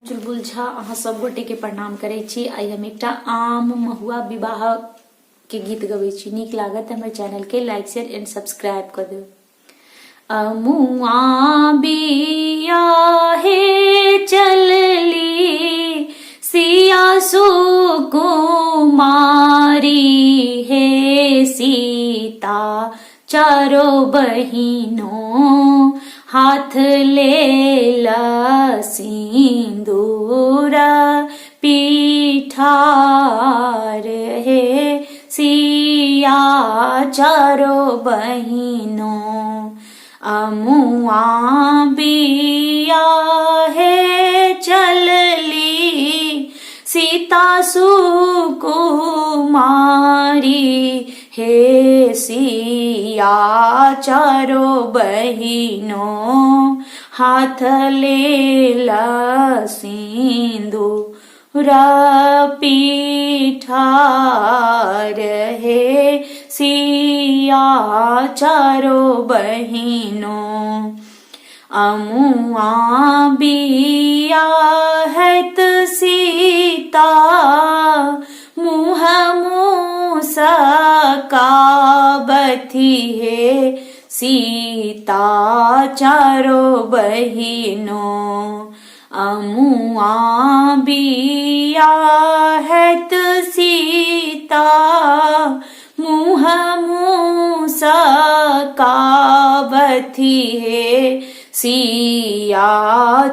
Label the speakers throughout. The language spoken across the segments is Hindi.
Speaker 1: चुलबुल झा अहाँ सब गोटे के प्रणाम करे छी। आई हम एकटा आम महुआ विवाह के गीत गबै छी। नीक लागत हमर चैनल के लाइक शेयर एंड सब्सक्राइब कर दो। अमुआ बियाहे चलली सिया सुकुमारी हे सीता चारो बहिनों हाथ ले सिंदूरा पीठार हे सिया चारो बहिनों अमुआ बिया है चलली सीता सुकुमारी हे सिया चारो बहिनों हाथ ले सिंदूरा पीठार हे सिया चारो बहिनों अमुआ बिया है सीता मुँह मुसकाबथी है सीता चारो बहिनों अमुआ बिया है सीता मुँह मुसकाबथी है सिया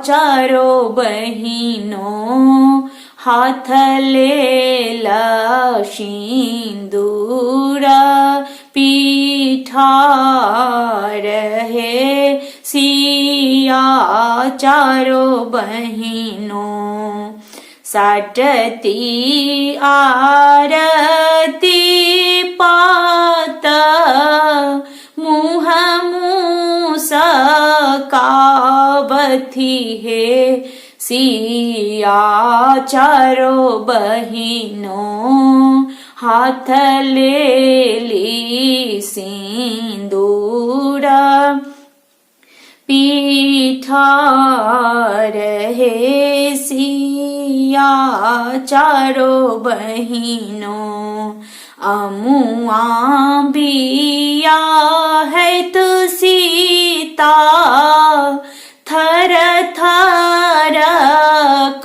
Speaker 1: चारो बहिनों हाथ ले सिंदूरा पीठार है सिया चारो बहिनों साटती आरती पात मुँह मुसकाबथी है सिया चारो बहिनों हाथ ले सिंदूरा पीठार है सिया चारो बहिनों अमुआ बिया है सीता थर थर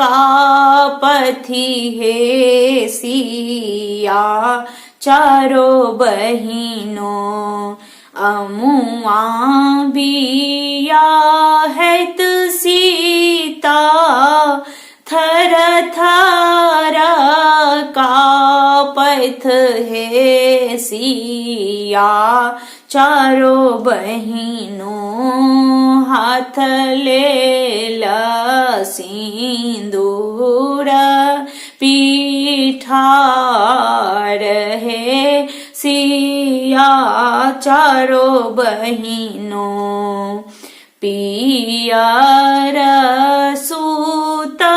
Speaker 1: कापथी है सिया चारो बहिनों अमुआ बिया है सीता थर थर कापथ है सिया चारो बहिनों हाथ ले सिंदूरा पीठार है सिया चारो बहिनों पियर सुतलाए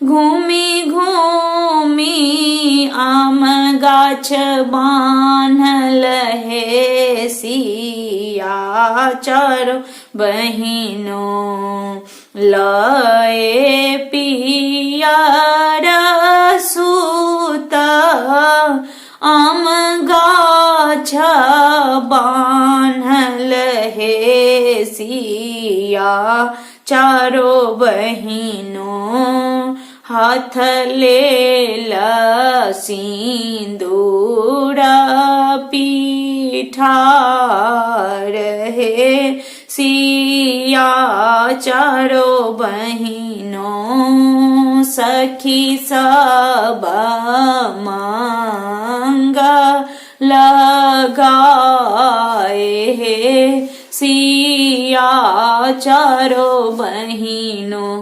Speaker 1: घूमी घूमी आम गाछ बान्हल है सिया चारो बहिनों लए पियर सुत आम गाछ बान्हल है सिया चारो बहिनों हाथ ले सिंदूरा पीठार है सिया चारो बहिनों सखी सब मांगा लगाए है सिया चारो बहिनों।